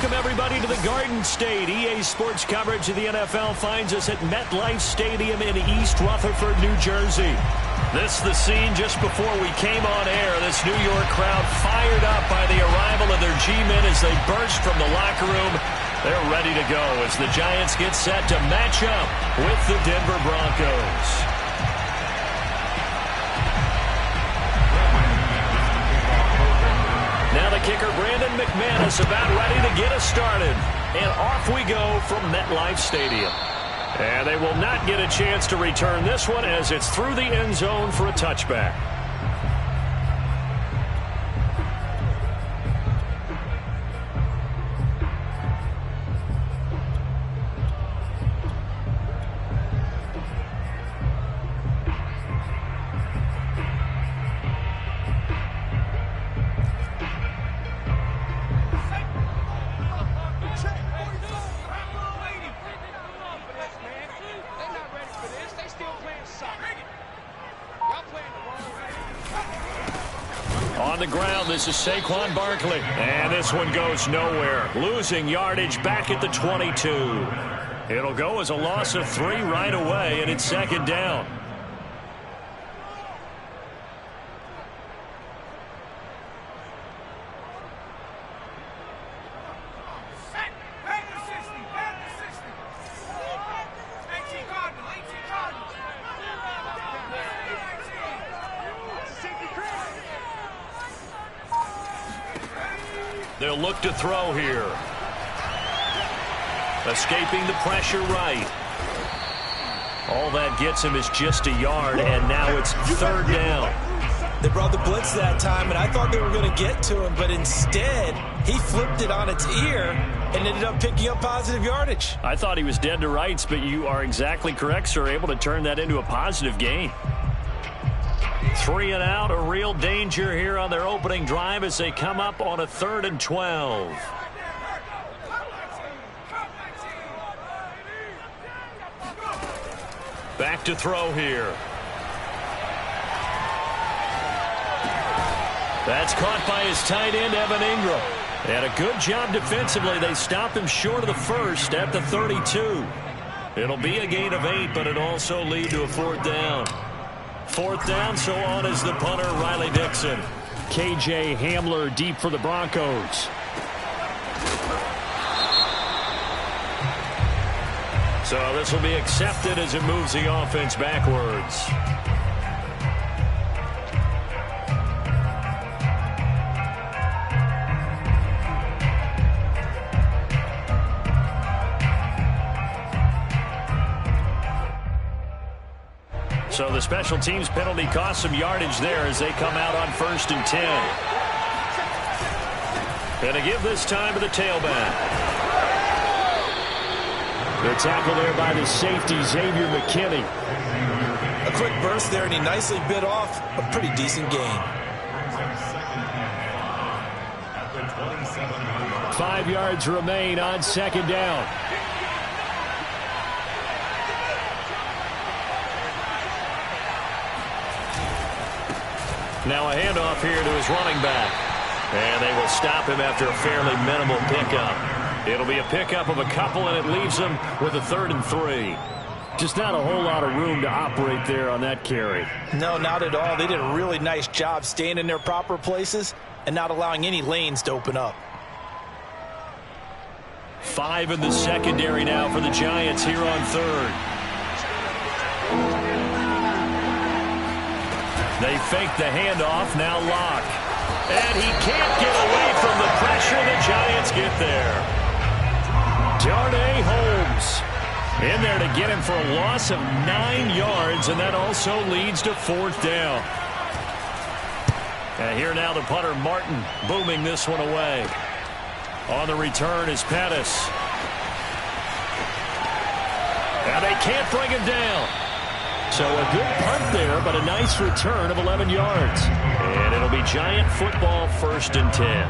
Welcome, everybody, to the Garden State. EA Sports coverage of the NFL finds us at MetLife Stadium in East Rutherford, New Jersey. This is the scene just before we came on air. This New York crowd fired up by the arrival of their G-men as they burst from the locker room. They're ready to go as the Giants get set to match up with the Denver Broncos. Now the kicker, Brandon McManus, about ready to get us started. And off we go from MetLife Stadium. And they will not get a chance to return this one as it's through the end zone for a touchback. On the ground, this is Saquon Barkley. And this one goes nowhere. Losing yardage back at the 22. It'll go as a loss of 3 right away, and it's second down. They'll look to throw here. Escaping the pressure right. All that gets him is just a yard, and now it's third down. They brought the blitz that time, and I thought they were going to get to him, but instead, he flipped it on its ear and ended up picking up positive yardage. I thought he was dead to rights, but you are exactly correct, sir. Able to turn that into a positive gain. 3 and out, a real danger here on their opening drive as they come up on a 3rd and 12. Back to throw here. That's caught by his tight end, Evan Ingram. And a good job defensively. They stop him short of the first at the 32. It'll be a gain of 8, but it also lead to a 4th down. 4th down, so on is the punter, Riley Dixon. KJ Hamler deep for the Broncos. So this will be accepted as it moves the offense backwards. So the special teams penalty cost some yardage there as they come out on 1st and 10. And to give this time to the tailback. The tackle there by the safety, Xavier McKinney. A quick burst there, and he nicely bit off a pretty decent gain. 5 yards remain on 2nd down. Now a handoff here to his running back. And they will stop him after a fairly minimal pickup. It'll be a pickup of a couple, and it leaves them with a 3rd and 3. Just not a whole lot of room to operate there on that carry. No, not at all. They did a really nice job staying in their proper places and not allowing any lanes to open up. 5 in the secondary now for the Giants here on 3rd. They fake the handoff, now Locke. And he can't get away from the pressure. The Giants get there. Darnay Holmes in there to get him for a loss of 9 yards, and that also leads to 4th down. And here now the punter, Martin, booming this one away. On the return is Pettis. And they can't bring him down. So a good punt there, but a nice return of 11 yards. And it'll be Giant football, 1st and 10.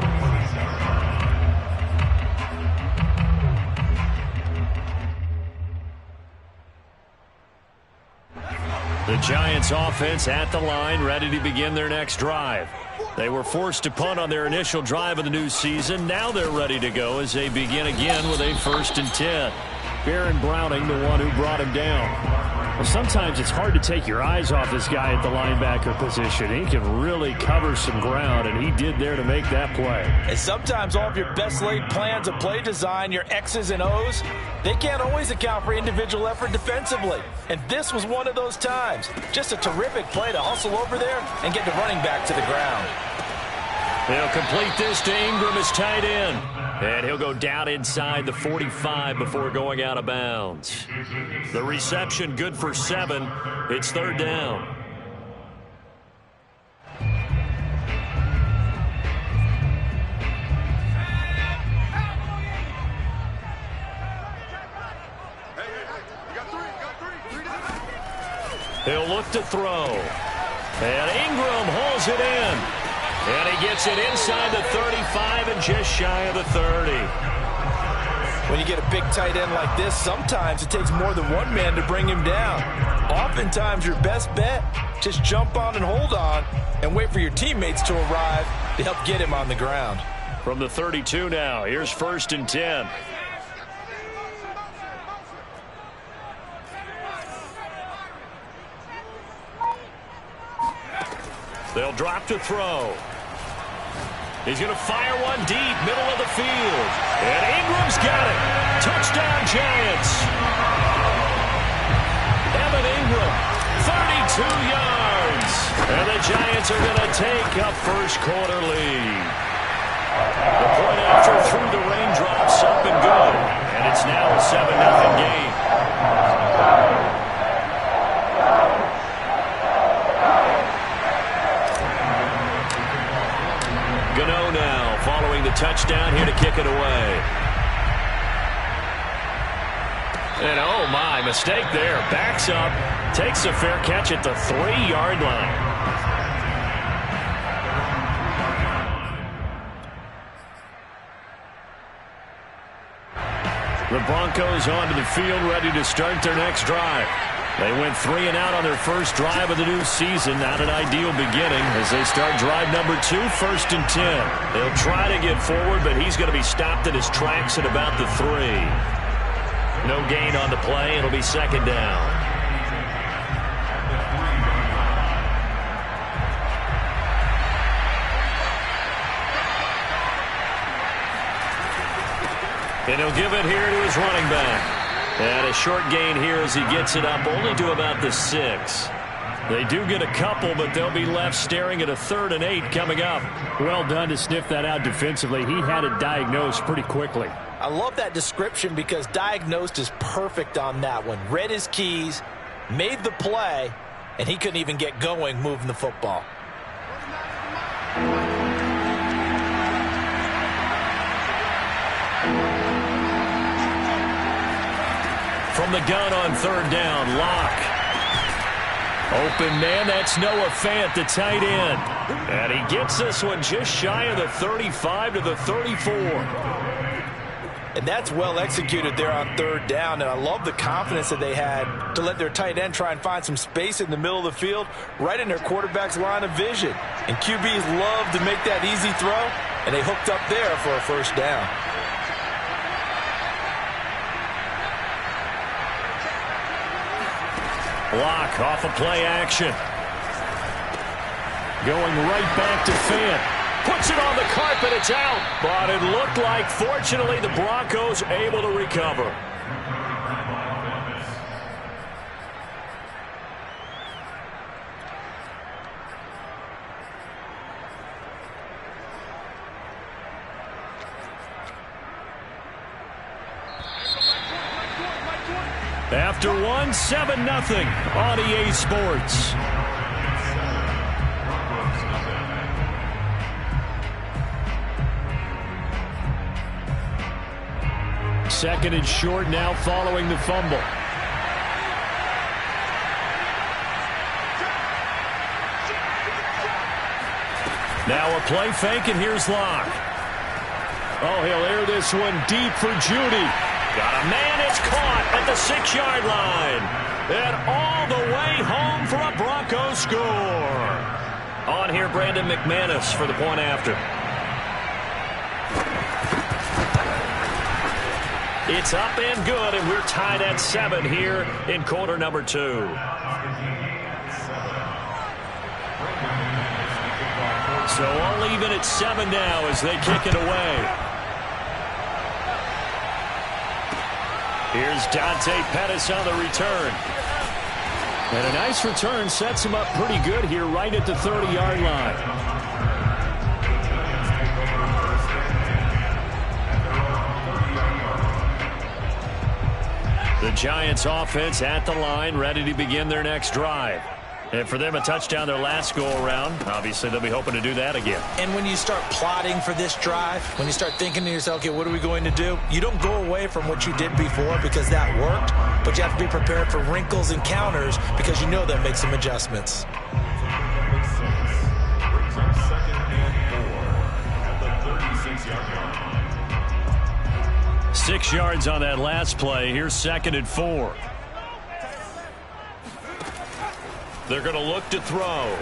The Giants offense at the line, ready to begin their next drive. They were forced to punt on their initial drive of the new season. Now they're ready to go as they begin again with a 1st and 10. Baron Browning, the one who brought him down. Well, sometimes it's hard to take your eyes off this guy at the linebacker position. He can really cover some ground, and he did there to make that play. And sometimes all of your best laid plans of play design, your X's and O's, they can't always account for individual effort defensively. And this was one of those times. Just a terrific play to hustle over there and get the running back to the ground. They'll complete this to Ingram as tight end. And he'll go down inside the 45 before going out of bounds. The reception good for 7. It's 3rd down. He'll look to throw. And Ingram hauls it in. And he gets it inside the 35 and just shy of the 30. When you get a big tight end like this, sometimes it takes more than one man to bring him down. Oftentimes, your best bet, just jump on and hold on and wait for your teammates to arrive to help get him on the ground. From the 32 now, here's 1st and 10. They'll drop to throw. He's going to fire one deep, middle of the field. And Ingram's got it. Touchdown, Giants. Evan Ingram, 32 yards. And the Giants are going to take a first-quarter lead. The point after through the raindrops up and good. And it's now a 7-0 game. Gano now following the touchdown here to kick it away. And oh my, mistake there. Backs up, takes a fair catch at the 3-yard line. The Broncos onto the field ready to start their next drive. They went 3 and out on their first drive of the new season. Not an ideal beginning as they start drive number 2, 1st and 10. They'll try to get forward, but he's going to be stopped in his tracks at about the 3. No gain on the play. It'll be 2nd down. And he'll give it here to his running back. And a short gain here as he gets it up only to about the 6. They do get a couple, but they'll be left staring at a 3rd and 8 coming up. Well done to sniff that out defensively. He had it diagnosed pretty quickly. I love that description because diagnosed is perfect on that one. Read his keys, made the play, and he couldn't even get going moving the football. From the gun on 3rd down, Locke. Open man, that's Noah Fant, the tight end. And he gets this one just shy of the 35 to the 34. And that's well executed there on 3rd down, and I love the confidence that they had to let their tight end try and find some space in the middle of the field, right in their quarterback's line of vision. And QBs love to make that easy throw, and they hooked up there for a 1st down. Block off of play action. Going right back to Fant. Puts it on the carpet. It's out. But it looked like, fortunately, the Broncos able to recover. After 1, 7-0 on EA Sports. Second and short now following the fumble. Now a play fake, and here's Locke. Oh, he'll air this one deep for Judy. Got a man, it's caught at the 6-yard line. And all the way home for a Broncos score. On here, Brandon McManus for the point after. It's up and good, and we're tied at 7 here in quarter number 2. So all even at 7 now as they kick it away. Here's Dante Pettis on the return. And a nice return sets him up pretty good here right at the 30-yard line. The Giants offense at the line, ready to begin their next drive. And for them, a touchdown their last go-around. Obviously, they'll be hoping to do that again. And when you start plotting for this drive, when you start thinking to yourself, okay, what are we going to do? You don't go away from what you did before because that worked, but you have to be prepared for wrinkles and counters because you know that makes some adjustments. Six yards on that last play. Here's 2nd and 4. They're going to look to throw.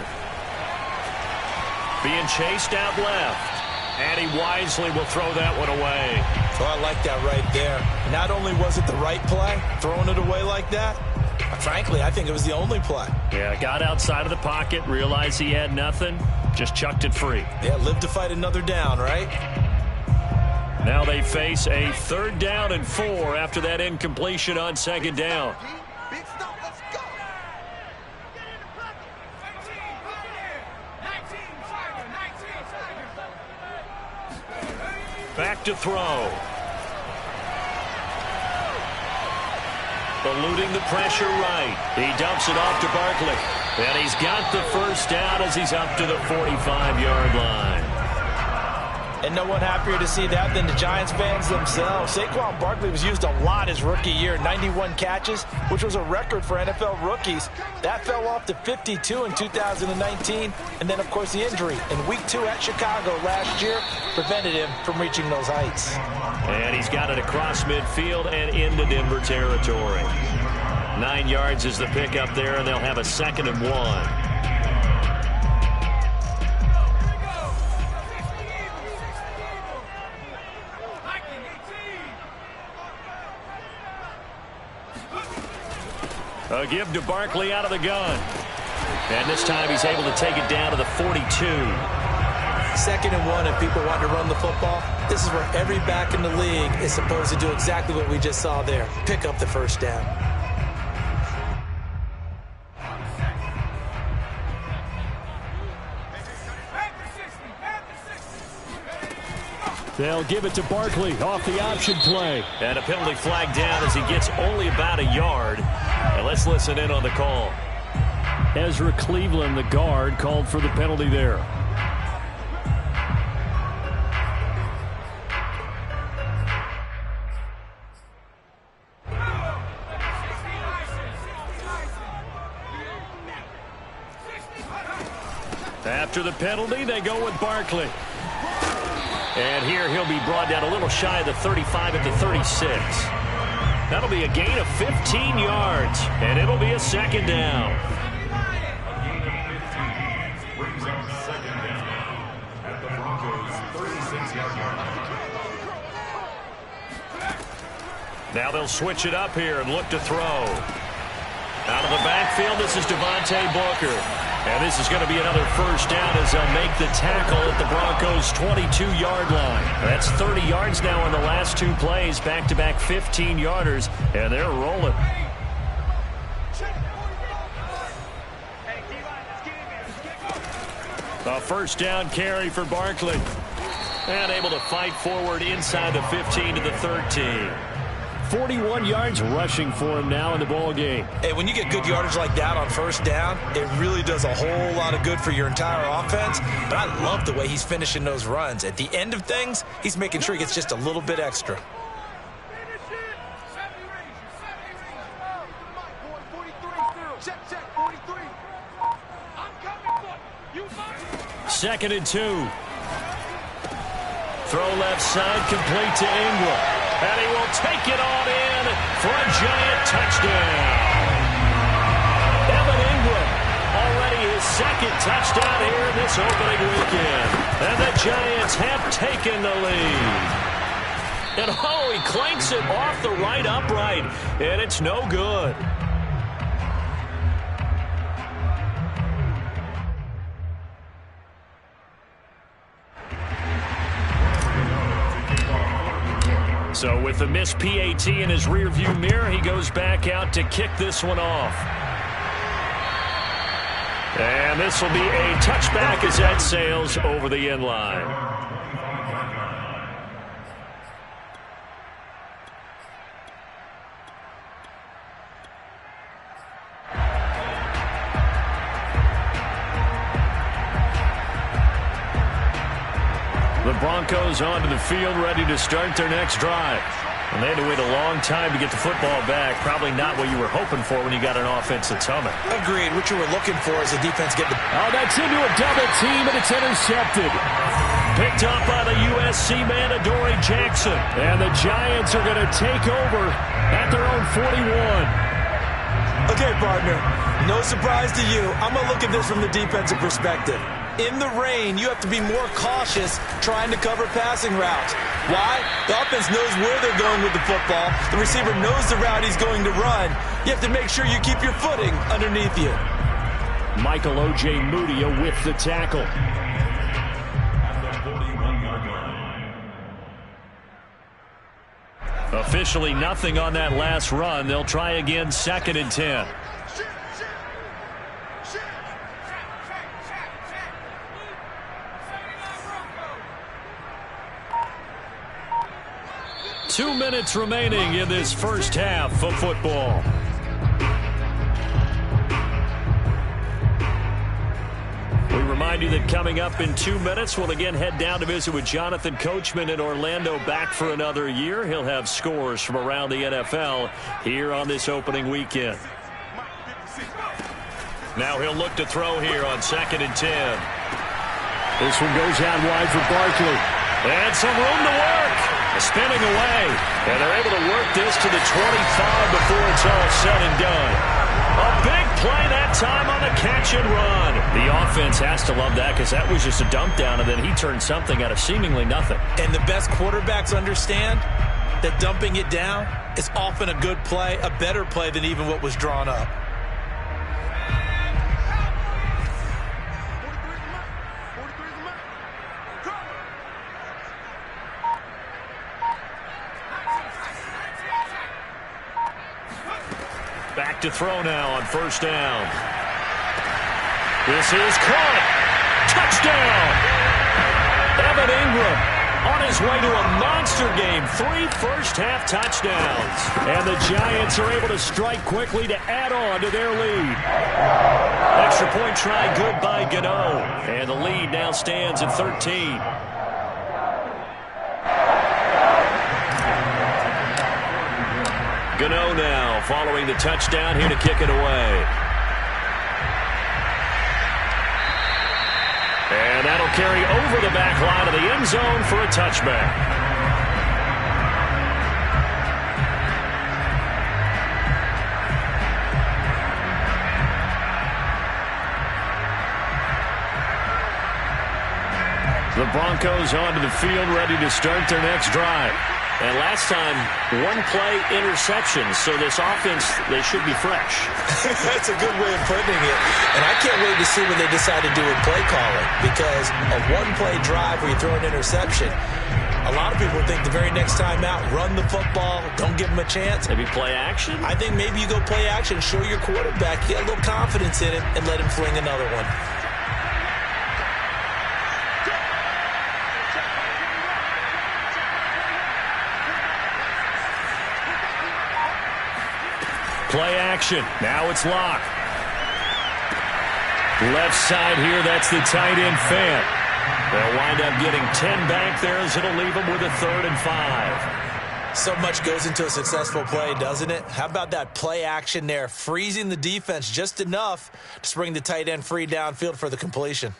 Being chased out left. And he wisely will throw that one away. Oh, I like that right there. Not only was it the right play, throwing it away like that, frankly, I think it was the only play. Yeah, got outside of the pocket, realized he had nothing, just chucked it free. Yeah, live to fight another down, right? Now they face a 3rd down and 4 after that incompletion on 2nd down. Back to throw. Eluding the pressure right. He dumps it off to Barkley. And he's got the first down as he's up to the 45-yard line. And no one happier to see that than the Giants fans themselves. Saquon Barkley was used a lot his rookie year, 91 catches, which was a record for NFL rookies. That fell off to 52 in 2019. And then, of course, the injury in Week 2 at Chicago last year prevented him from reaching those heights. And he's got it across midfield and into Denver territory. 9 yards is the pickup there, and they'll have a 2nd and 1. A give to Barkley out of the gun. And this time he's able to take it down to the 42. 2nd and 1, and people want to run the football. This is where every back in the league is supposed to do exactly what we just saw there. Pick up the first down. They'll give it to Barkley off the option play. And a penalty flag down as he gets only about a yard. And let's listen in on the call. Ezra Cleveland, the guard, called for the penalty there. After the penalty, they go with Barkley. And here he'll be brought down a little shy of the 35 at the 36. That'll be a gain of 15 yards, and it'll be a 2nd down. Brings up 2nd down at the Broncos' 36-yard line. Now they'll switch it up here and look to throw. Out of the backfield, this is Devontae Booker. And this is going to be another first down as they'll make the tackle at the Broncos' 22-yard line. That's 30 yards now on the last 2 plays, back-to-back 15-yarders, and they're rolling. A first down carry for Barkley. And able to fight forward inside the 15 to the 13. 41 yards rushing for him now in the ball game. Hey, when you get good yardage like that on first down, it really does a whole lot of good for your entire offense. But I love the way he's finishing those runs. At the end of things, he's making sure he gets just a little bit extra. Second and 2. Throw left side, complete to Ingram. And he will take it on in for a giant touchdown. Evan Ingram already his second touchdown here in this opening weekend. And the Giants have taken the lead. And oh, he clanks it off the right upright, and it's no good. So with the missed PAT in his rearview mirror, he goes back out to kick this one off. And this will be a touchback as that sails over the end line. The Broncos onto the field, ready to start their next drive. And they had to wait a long time to get the football back. Probably not what you were hoping for when you got an offense that's humming. Agreed. What you were looking for is a defense getting the... Oh, that's into a double team, and it's intercepted. Picked up by the USC man, Adoree Jackson. And the Giants are going to take over at their own 41. Okay, partner. No surprise to you. I'm going to look at this from the defensive perspective. In the rain, you have to be more cautious trying to cover passing routes. Why? The offense knows where they're going with the football. The receiver knows the route he's going to run. You have to make sure you keep your footing underneath you. Michael O.J. Mudia with the tackle. At the 41-yard line. Officially nothing on that last run. They'll try again, 2nd and 10. Two minutes remaining in this first half of football. We remind you that coming up in 2 minutes, we'll again head down to visit with Jonathan Coachman in Orlando, back for another year. He'll have scores from around the NFL here on this opening weekend. Now he'll look to throw here on 2nd and 10. This one goes out wide for Barkley. And some room to work. Spinning away. And they're able to work this to the 25 before it's all said and done. A big play that time on the catch and run. The offense has to love that because that was just a dump down, and then he turned something out of seemingly nothing. And the best quarterbacks understand that dumping it down is often a good play, a better play than even what was drawn up. Back to throw now on 1st down. This is caught. Touchdown. Evan Ingram on his way to a monster game. 3 first-half touchdowns. And the Giants are able to strike quickly to add on to their lead. Extra point try good by Gano. And the lead now stands at 13. Gano now following the touchdown here to kick it away. And that'll carry over the back line of the end zone for a touchback. The Broncos onto the field, ready to start their next drive. And last time, 1-play interception, so this offense, they should be fresh. That's a good way of putting it. And I can't wait to see what they decide to do with play calling, because a 1-play drive where you throw an interception, a lot of people think the very next time out, run the football, don't give them a chance. Maybe play action? I think maybe you go play action, show your quarterback, get a little confidence in him, and let him fling another one. Play action. Now it's Locke. Left side here, that's the tight end Fant. They'll wind up getting 10 back there as it'll leave them with a 3rd and 5. So much goes into a successful play, doesn't it? How about that play action there, freezing the defense just enough to bring the tight end free downfield for the completion.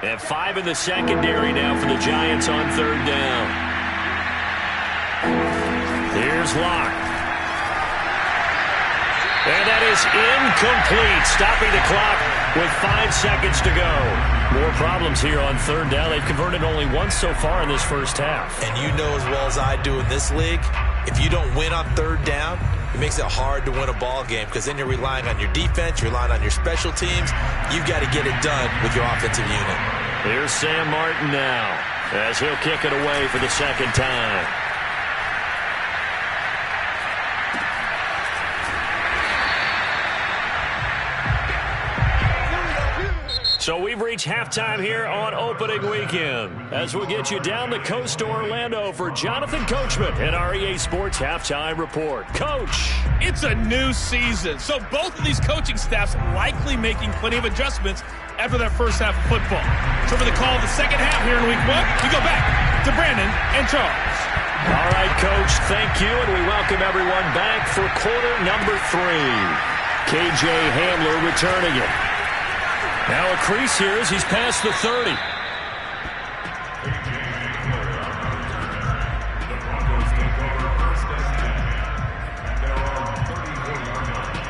And 5 in the secondary now for the Giants on 3rd down. Here's Locke. And that is incomplete, stopping the clock with 5 seconds to go. More problems here on third down. They've converted only once so far in this first half. And you know as well as I do in this league, if you don't win on third down, it makes it hard to win a ball game because then you're relying on your defense, you're relying on your special teams. You've got to get it done with your offensive unit. Here's Sam Martin now as he'll kick it away for the second time. So we've reached halftime here on opening weekend as we get you down the coast to Orlando for Jonathan Coachman and our EA Sports Halftime Report. Coach. It's a new season, so both of these coaching staffs likely making plenty of adjustments after that first half of football. So for the call of the second half here in week one, we go back to Brandon and Charles. All right, Coach, thank you, and we welcome everyone back for quarter number 3. KJ Hamler returning it. Now a crease here as he's past the 30. The Broncos take over first and 10 at their own 34-yard line.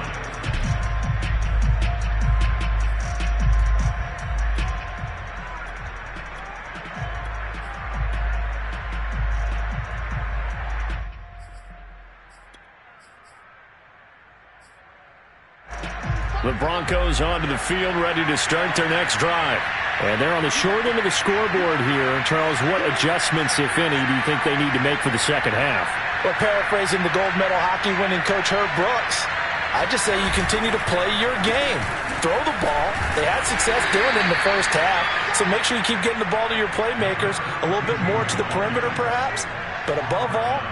The Broncos onto the field, ready to start their next drive. And they're on the short end of the scoreboard here. Charles, what adjustments, if any, do you think they need to make for the second half? Well, paraphrasing the gold medal hockey winning coach Herb Brooks, I just say you continue to play your game. Throw the ball. They had success doing it in the first half, so make sure you keep getting the ball to your playmakers, a little bit more to the perimeter perhaps, but above all,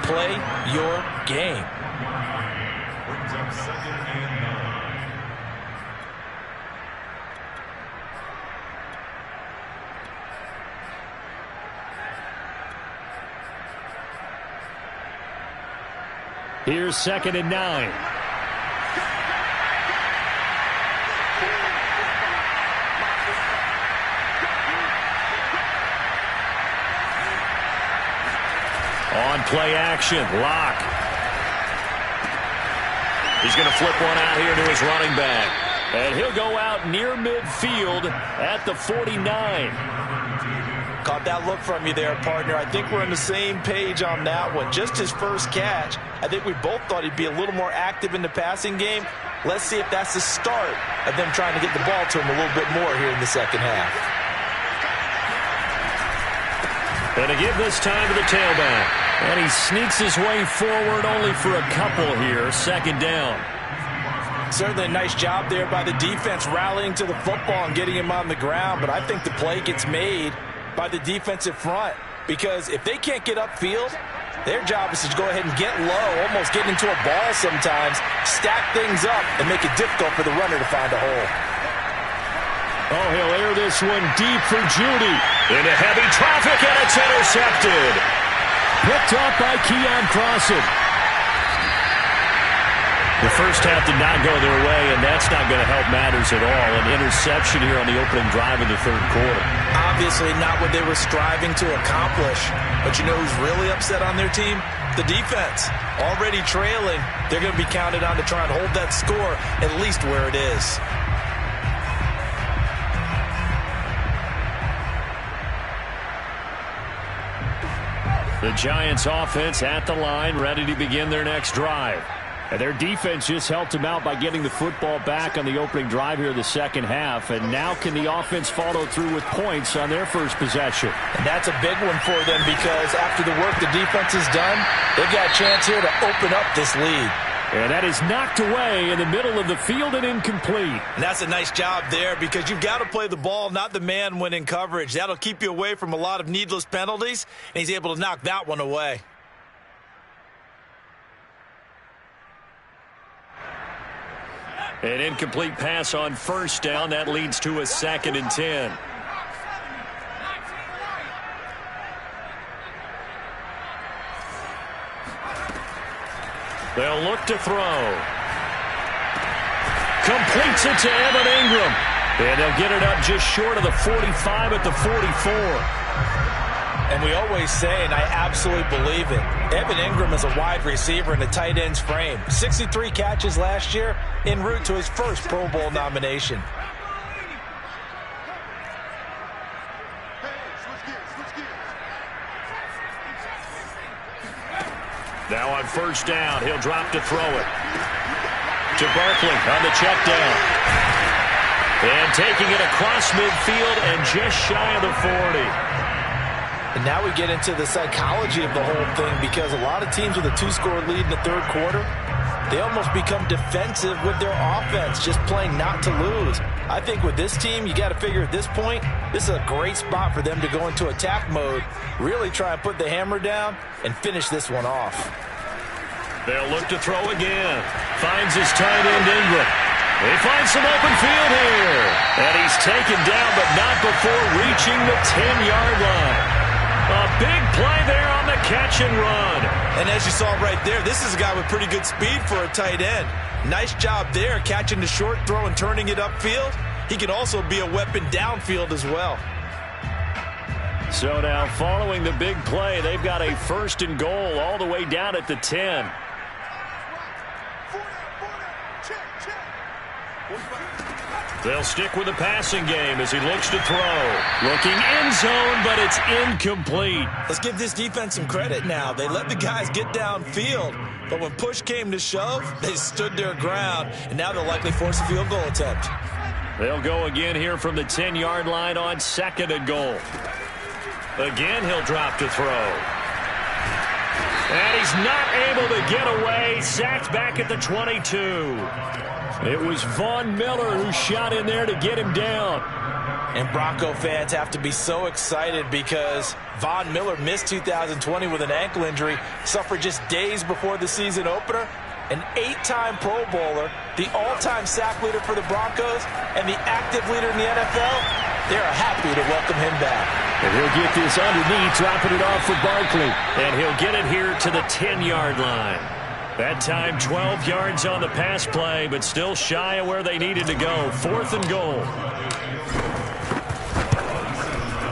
play your game. Brings up second and 9. Here's second and 9. On play action, Lock. He's going to flip one out here to his running back. And he'll go out near midfield at the 49. Caught that look from you there, partner. I think we're on the same page on that one. Just his first catch. I think we both thought he'd be a little more active in the passing game. Let's see if that's the start of them trying to get the ball to him a little bit more here in the second half. And to give this time to the tailback. And he sneaks his way forward only for a couple here. Second down. Certainly a nice job there by the defense rallying to the football and getting him on the ground. But I think the play gets made by the defensive front, because if they can't get upfield, their job is to go ahead and get low, almost get into a ball sometimes, stack things up, and make it difficult for the runner to find a hole. Oh, he'll air this one deep for Judy. Into heavy traffic, and it's intercepted. Picked off by Keon Crossan. The first half did not go their way, and that's not going to help matters at all. An interception here on the opening drive of the third quarter. Obviously not what they were striving to accomplish. But you know who's really upset on their team? The defense. Already trailing. They're going to be counted on to try and hold that score at least where it is. The Giants offense at the line, ready to begin their next drive. And their defense just helped them out by getting the football back on the opening drive here in the second half. And now can the offense follow through with points on their first possession? And that's a big one for them, because after the work the defense has done, they've got a chance here to open up this lead. And that is knocked away in the middle of the field and incomplete. And that's a nice job there, because you've got to play the ball, not the man when in coverage. That'll keep you away from a lot of needless penalties, and he's able to knock that one away. An incomplete pass on first down. That leads to a second and 10. They'll look to throw. Completes it to Evan Ingram. And they'll get it up just short of the 45 at the 44. And we always say, and I absolutely believe it, Evan Ingram is a wide receiver in the tight end's frame. 63 catches last year, en route to his first Pro Bowl nomination. Now on first down, he'll drop to throw it. To Barkley on the check down. And taking it across midfield and just shy of the 40. And now we get into the psychology of the whole thing, because a lot of teams with a 2-score lead in the third quarter, they almost become defensive with their offense, just playing not to lose. I think with this team, you got to figure at this point, this is a great spot for them to go into attack mode, really try and put the hammer down and finish this one off. They'll look to throw again. Finds his tight end Ingram. He finds some open field here. And he's taken down, but not before reaching the 10-yard line. A big play there on the catch and run. And as you saw right there, this is a guy with pretty good speed for a tight end. Nice job there, catching the short throw and turning it upfield. He can also be a weapon downfield as well. So now following the big play, they've got a first and goal all the way down at the 10. They'll stick with the passing game as he looks to throw. Looking end zone, but it's incomplete. Let's give this defense some credit now. They let the guys get downfield, but when push came to shove, they stood their ground, and now they'll likely force a field goal attempt. They'll go again here from the 10-yard line on second and goal. Again, he'll drop to throw. And he's not able to get away. Sacked back at the 22. It was Von Miller who shot in there to get him down. And Bronco fans have to be so excited because Von Miller missed 2020 with an ankle injury, suffered just days before the season opener. An 8-time Pro Bowler, the all-time sack leader for the Broncos, and the active leader in the NFL. They're happy to welcome him back. And he'll get this underneath, dropping it off for Barkley. And he'll get it here to the 10-yard line. That time 12 yards on the pass play, but still shy of where they needed to go. Fourth and goal.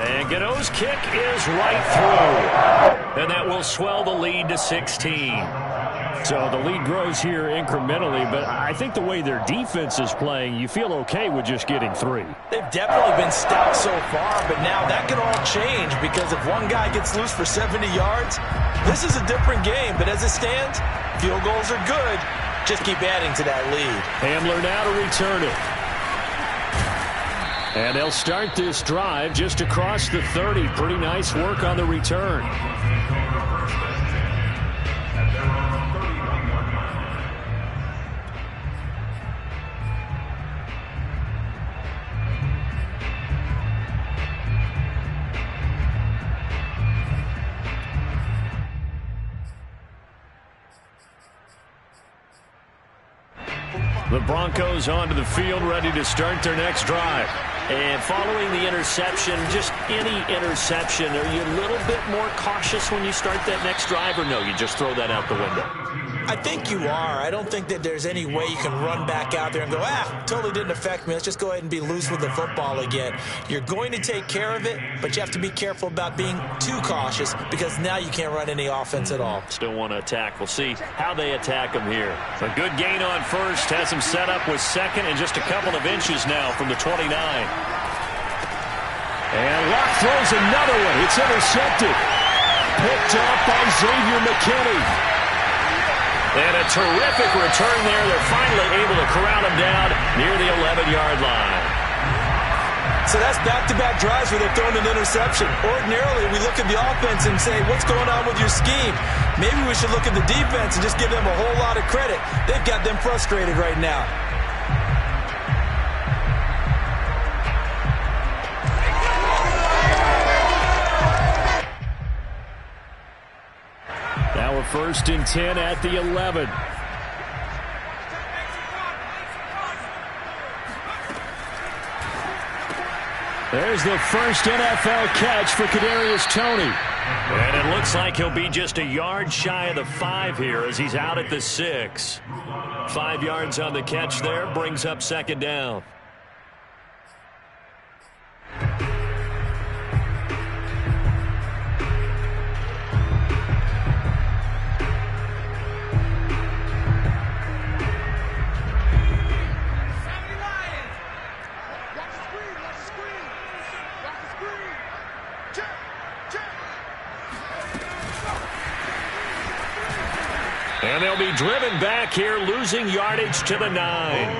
And Gano's kick is right through. And that will swell the lead to 16. So the lead grows here incrementally, but I think the way their defense is playing, you feel okay with just getting 3. They've definitely been stout so far, but now that can all change because if one guy gets loose for 70 yards, this is a different game. But as it stands, field goals are good. Just keep adding to that lead. Hamler now to return it. And they'll start this drive just across the 30. Pretty nice work on the return. The Broncos onto the field, ready to start their next drive. And following the interception, just any interception, are you a little bit more cautious when you start that next drive, or no, you just throw that out the window? I think you are. I don't think that there's any way you can run back out there and go, totally didn't affect me. Let's just go ahead and be loose with the football again. You're going to take care of it, but you have to be careful about being too cautious because now you can't run any offense at all. Still want to attack. We'll see how they attack him here. A good gain on first. Has him set up with second and just a couple of inches now from the 29. And Locke throws another one. It's intercepted. Picked up by Xavier McKinney. And a terrific return there. They're finally able to corral him down near the 11-yard line. So that's back-to-back drives where they're throwing an interception. Ordinarily, we look at the offense and say, what's going on with your scheme? Maybe we should look at the defense and just give them a whole lot of credit. They've got them frustrated right now. Now a first and 10 at the 11. There's the first NFL catch for Kadarius Toney. And it looks like he'll be just a yard shy of the 5 here as he's out at the 6. 5 yards on the catch there, brings up second down. And they'll be driven back here, losing yardage to the 9.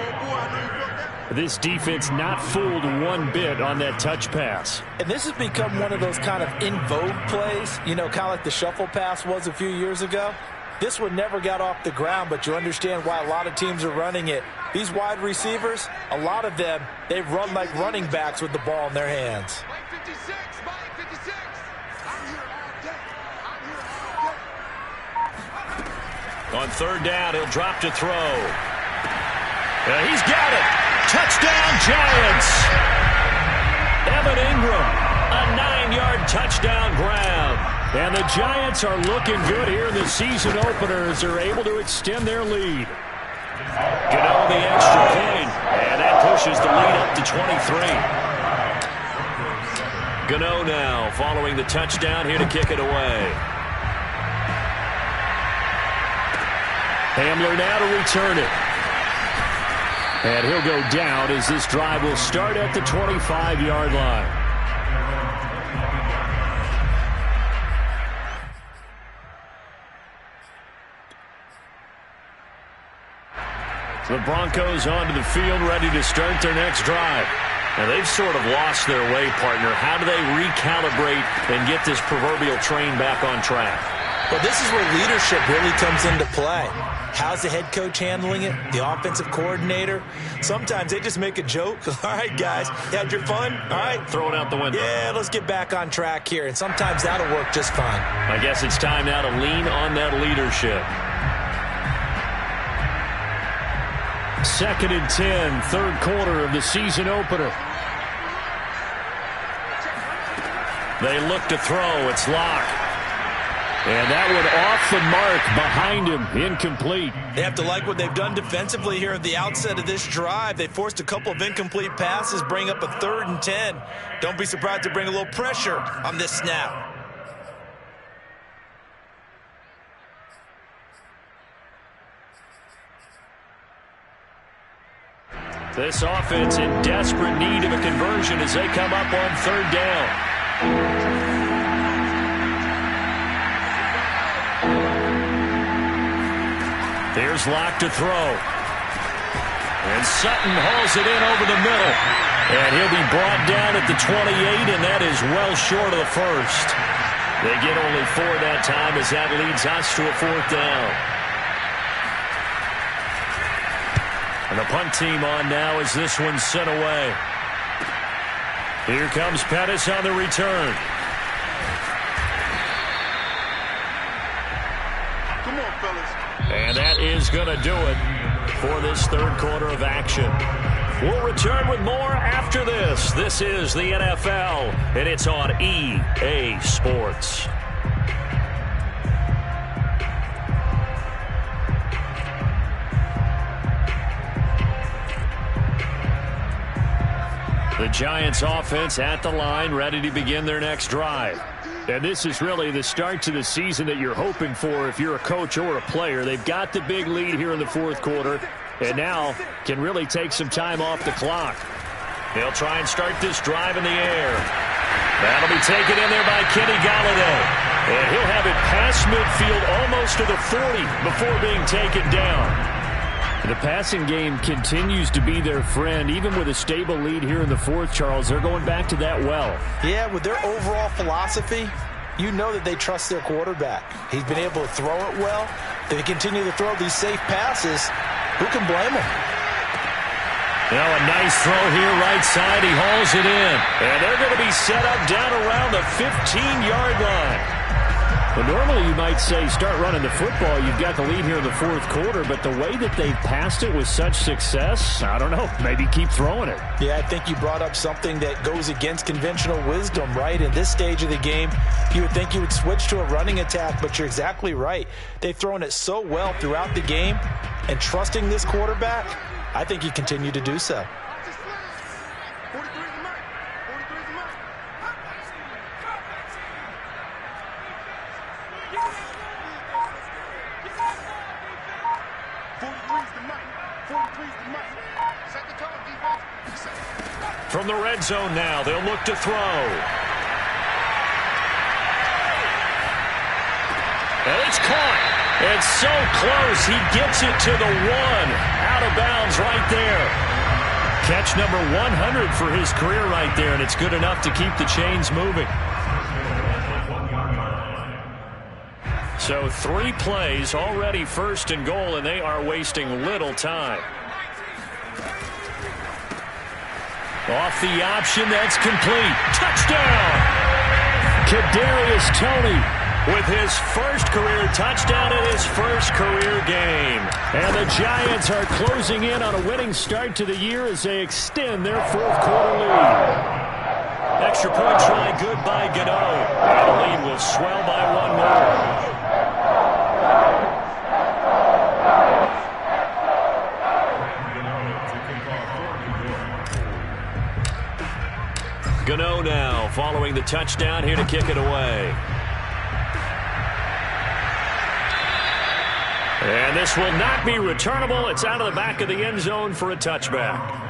This defense not fooled one bit on that touch pass. And this has become one of those kind of in vogue plays, you know, kind of like the shuffle pass was a few years ago. This one never got off the ground, but you understand why a lot of teams are running it. These wide receivers, a lot of them, they run like running backs with the ball in their hands. On third down, he'll drop to throw. He's got it. Touchdown, Giants. Evan Ingram, a 9-yard touchdown grab. And the Giants are looking good here in the season opener as they're able to extend their lead. Gano the extra point, and that pushes the lead up to 23. Gano now following the touchdown here to kick it away. Hamler now to return it. And he'll go down as this drive will start at the 25-yard line. The Broncos onto the field, ready to start their next drive. Now, they've sort of lost their way, partner. How do they recalibrate and get this proverbial train back on track? Well, this is where leadership really comes into play. How's the head coach handling it? The offensive coordinator? Sometimes they just make a joke. All right, guys, you had your fun? All right. Throw it out the window. Yeah, let's get back on track here. And sometimes that'll work just fine. I guess it's time now to lean on that leadership. 2nd and 10, third quarter of the season opener. They look to throw. It's Locke. And that one off the mark behind him, incomplete. They have to like what they've done defensively here at the outset of this drive. They forced a couple of incomplete passes, bring up a 3rd and 10. Don't be surprised to bring a little pressure on this snap. This offense in desperate need of a conversion as they come up on 3rd down. There's Locke to throw. And Sutton hauls it in over the middle. And he'll be brought down at the 28, and that is well short of the first. They get only 4 that time as that leads us to a 4th down. And the punt team on now as this one's sent away. Here comes Pettis on the return. Come on, fellas. And that is going to do it for this 3rd quarter of action. We'll return with more after this. This is the NFL, and it's on EA Sports. The Giants offense at the line, ready to begin their next drive. And this is really the start to the season that you're hoping for if you're a coach or a player. They've got the big lead here in the 4th quarter, and now can really take some time off the clock. They'll try and start this drive in the air. That'll be taken in there by Kenny Golladay. And he'll have it past midfield almost to the 40 before being taken down. The passing game continues to be their friend. Even with a stable lead here in the 4th, Charles, they're going back to that well. Yeah, with their overall philosophy, you know that they trust their quarterback. He's been able to throw it well. They continue to throw these safe passes. Who can blame them? Now a nice throw here right side. He hauls it in. And they're going to be set up down around the 15-yard line. Well, normally you might say start running the football. You've got the lead here in the 4th quarter, but the way that they've passed it with such success, I don't know, maybe keep throwing it. Yeah, I think you brought up something that goes against conventional wisdom, right? In this stage of the game, you would think you would switch to a running attack, but you're exactly right. They've thrown it so well throughout the game, and trusting this quarterback, I think you continue to do so. From the red zone now, they'll look to throw. And it's caught. It's so close. He gets it to the 1. Out of bounds right there. Catch number 100 for his career right there, and it's good enough to keep the chains moving. So 3 plays, already 1st and goal, and they are wasting little time. Off the option, that's complete. Touchdown! Kadarius Toney with his first career touchdown in his first career game. And the Giants are closing in on a winning start to the year as they extend their 4th quarter lead. Extra point try good by Gano. And the lead will swell by 1 more. Gano now following the touchdown here to kick it away. And this will not be returnable. It's out of the back of the end zone for a touchback.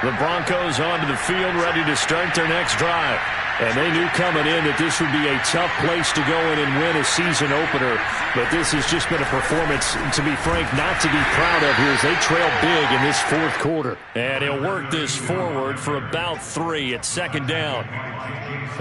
The Broncos onto the field, ready to start their next drive. And they knew coming in that this would be a tough place to go in and win a season opener. But this has just been a performance, to be frank, not to be proud of here as they trail big in this 4th quarter. And he'll work this forward for about 3. It's 2nd down.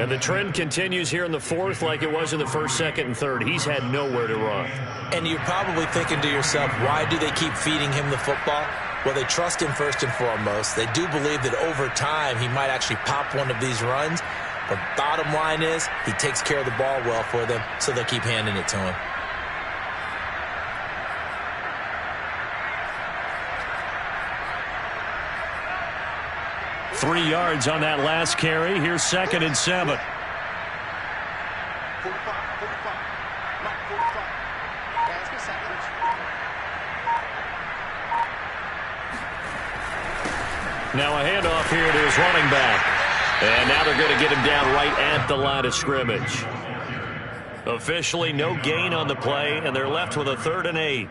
And the trend continues here in the 4th like it was in the 1st, 2nd, and 3rd. He's had nowhere to run. And you're probably thinking to yourself, why do they keep feeding him the football? Well, they trust him first and foremost. They do believe that over time he might actually pop one of these runs. But bottom line is he takes care of the ball well for them, so they'll keep handing it to him. Three yards on that last carry. Here's 2nd and 7. Now a handoff here to his running back. And now they're going to get him down right at the line of scrimmage. Officially no gain on the play, and they're left with a 3rd and 8.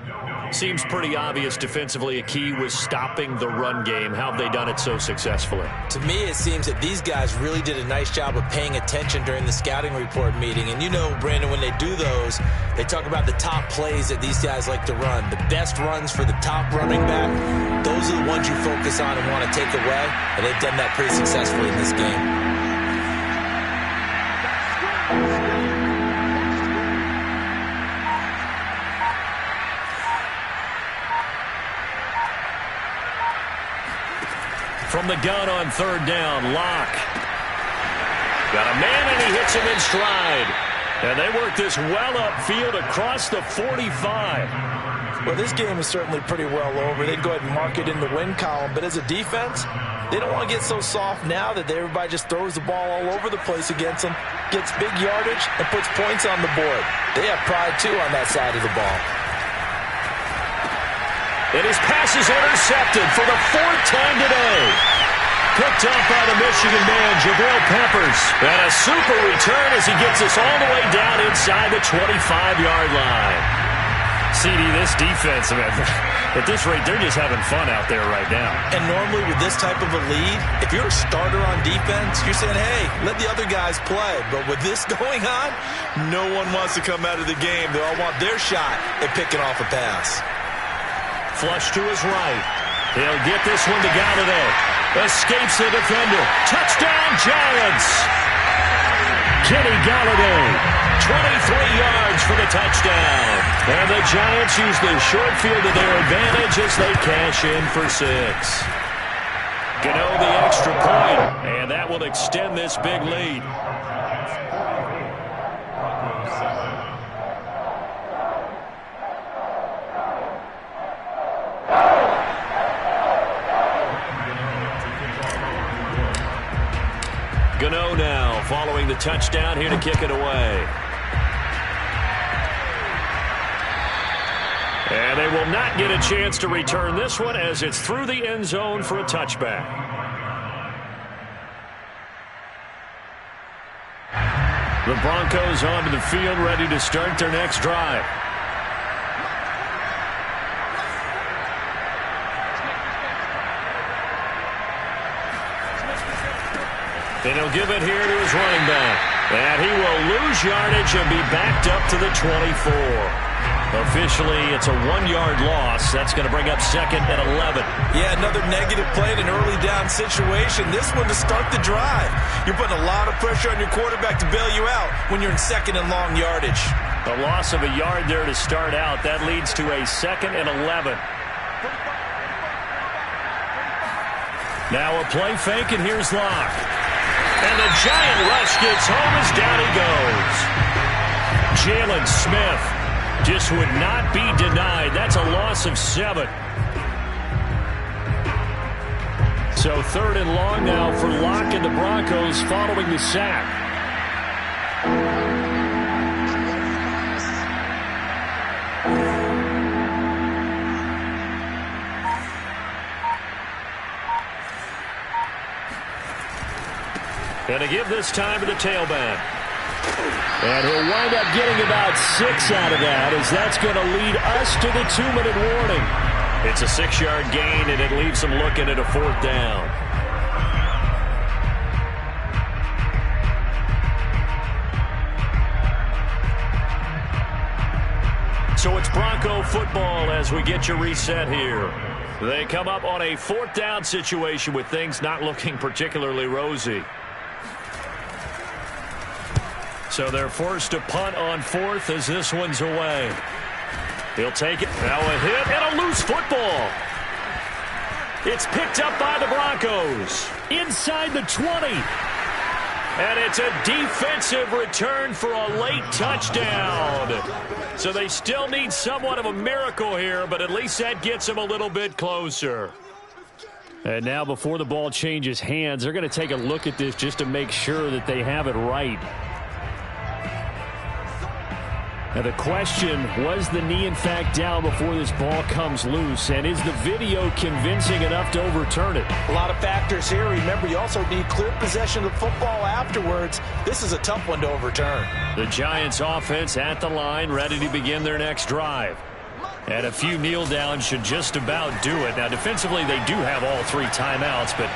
Seems pretty obvious defensively a key was stopping the run game. How have they done it so successfully? To me, it seems that these guys really did a nice job of paying attention during the scouting report meeting. And you know, Brandon, when they do those, they talk about the top plays that these guys like to run. The best runs for the top running back, those are the ones you focus on and want to take away. And they've done that pretty successfully in this game. From the gun on 3rd down, Locke. Got a man, and he hits him in stride. And they work this well upfield across the 45. Well, this game is certainly pretty well over. They'd go ahead and mark it in the win column. But as a defense, they don't want to get so soft now that everybody just throws the ball all over the place against them, gets big yardage, and puts points on the board. They have pride, too, on that side of the ball. And his pass is intercepted for the 4th time today. Picked up by the Michigan man, Jabril Peppers. And a super return as he gets us all the way down inside the 25-yard line. CD, this defense, man, at this rate, they're just having fun out there right now. And normally with this type of a lead, if you're a starter on defense, you're saying, hey, let the other guys play. But with this going on, no one wants to come out of the game. They all want their shot at picking off a pass. Flush to his right. He'll get this one to Galladay. Escapes the defender. Touchdown, Giants! Kenny Galladay, 23 yards for the touchdown. And the Giants use the short field to their advantage as they cash in for 6. Gano the extra point, and that will extend this big lead. Gano now following the touchdown here to kick it away. And they will not get a chance to return this one as it's through the end zone for a touchback. The Broncos onto the field, ready to start their next drive. And he'll give it here to his running back. And he will lose yardage and be backed up to the 24. Officially, it's a 1-yard loss. That's going to bring up 2nd and 11. Yeah, another negative play in an early down situation. This one to start the drive. You're putting a lot of pressure on your quarterback to bail you out when you're in 2nd and long yardage. A loss of a yard there to start out. That leads to a 2nd and 11. Now a play fake, and here's Locke. And the giant rush gets home as down he goes. Jalen Smith just would not be denied. That's a loss of 7. So 3rd and long now for Locke and the Broncos following the sack. And to give this time to the tailback. And he'll wind up getting about 6 out of that, as that's going to lead us to the 2-minute warning. It's a 6-yard gain, and it leaves them looking at a 4th down. So it's Bronco football as we get you reset here. They come up on a 4th down situation with things not looking particularly rosy. So they're forced to punt on 4th as this one's away. He'll take it. Now a hit and a loose football. It's picked up by the Broncos. Inside the 20. And it's a defensive return for a late touchdown. So they still need somewhat of a miracle here, but at least that gets them a little bit closer. And now before the ball changes hands, they're going to take a look at this just to make sure that they have it right. Now the question, was the knee in fact down before this ball comes loose? And is the video convincing enough to overturn it? A lot of factors here. Remember, you also need clear possession of the football afterwards. This is a tough one to overturn. The Giants offense at the line, ready to begin their next drive. And a few kneel downs should just about do it. Now defensively they do have all 3 timeouts, but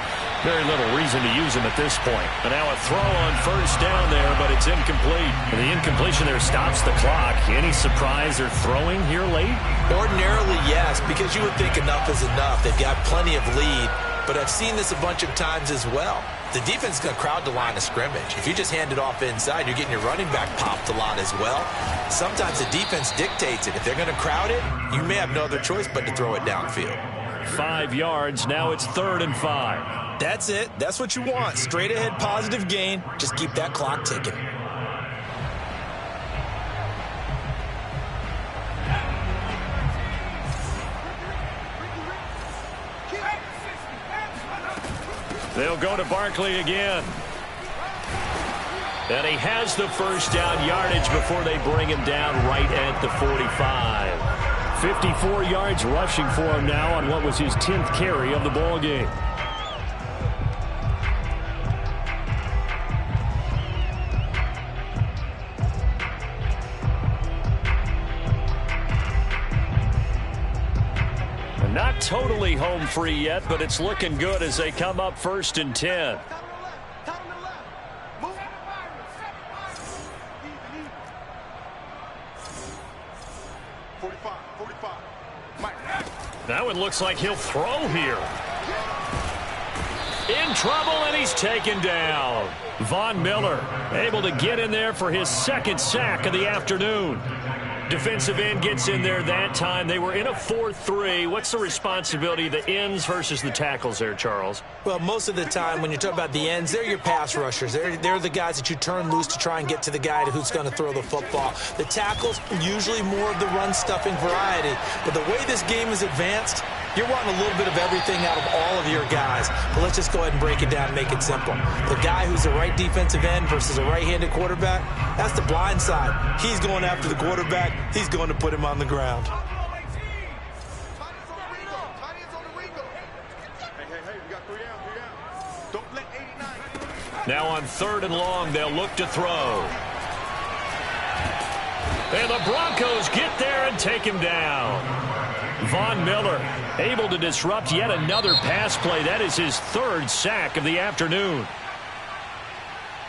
very little reason to use them at this point. And now a throw on 1st down there, but it's incomplete. And the incompletion there stops the clock. Any surprise they're throwing here late? Ordinarily, yes, because you would think enough is enough. They've got plenty of lead, but I've seen this a bunch of times as well. The defense is going to crowd the line of scrimmage. If you just hand it off inside, you're getting your running back popped a lot as well. Sometimes the defense dictates it. If they're going to crowd it, you may have no other choice but to throw it downfield. 5 yards. Now it's 3rd and 5. That's it. That's what you want. Straight ahead, positive gain. Just keep that clock ticking. They'll go to Barkley again. And he has the 1st down yardage before they bring him down right at the 45. 54 yards rushing for him now on what was his 10th carry of the ball game. Not totally home free yet, but it's looking good as they come up 1st and 10. That one looks like he'll throw here. In trouble, and he's taken down. Von Miller able to get in there for his 2nd sack of the afternoon. Defensive end gets in there that time. They were in a 4-3. What's the responsibility of the ends versus the tackles there, Charles? Well, most of the time when you talk about the ends, they're your pass rushers. They're the guys that you turn loose to try and get to the guy who's going to throw the football. The tackles, usually more of the run-stuffing variety. But the way this game is advanced, you're wanting a little bit of everything out of all of your guys. But let's just go ahead and break it down and make it simple. The guy who's a right defensive end versus a right-handed quarterback, that's the blind side. He's going after the quarterback. He's going to put him on the ground. Now on 3rd and long, they'll look to throw. And the Broncos get there and take him down. Von Miller able to disrupt yet another pass play. That is his third sack of the afternoon.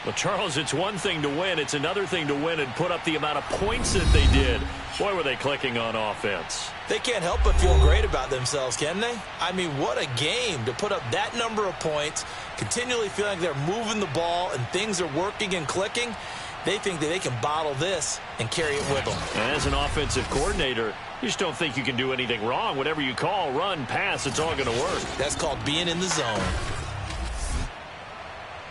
Well, Charles, it's one thing to win. It's another thing to win and put up the amount of points that they did. Boy, were they clicking on offense. They can't help but feel great about themselves, can they? I mean, what a game to put up that number of points, continually feeling like they're moving the ball and things are working and clicking. They think that they can bottle this and carry it with them. And as an offensive coordinator, you just don't think you can do anything wrong. Whatever you call, run, pass, it's all going to work. That's called being in the zone.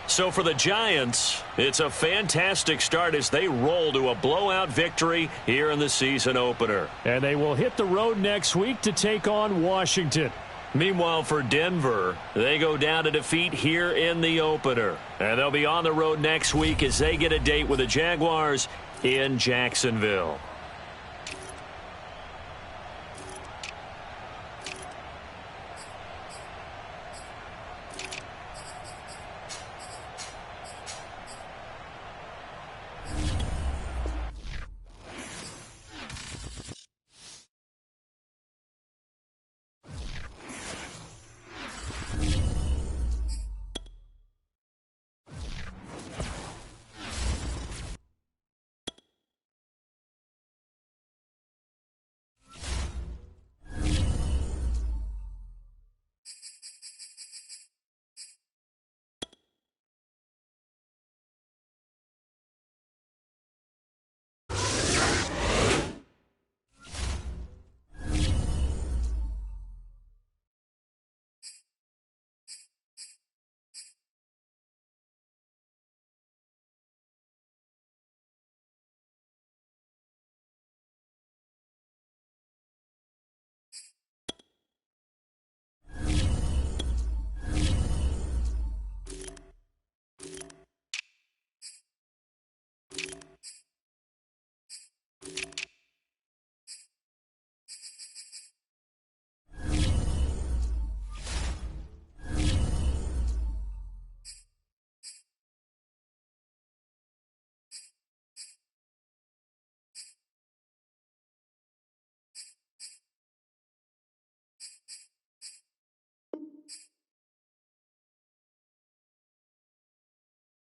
So for the Giants, it's a fantastic start as they roll to a blowout victory here in the season opener. And they will hit the road next week to take on Washington. Meanwhile, for Denver, they go down to defeat here in the opener. And they'll be on the road next week as they get a date with the Jaguars in Jacksonville.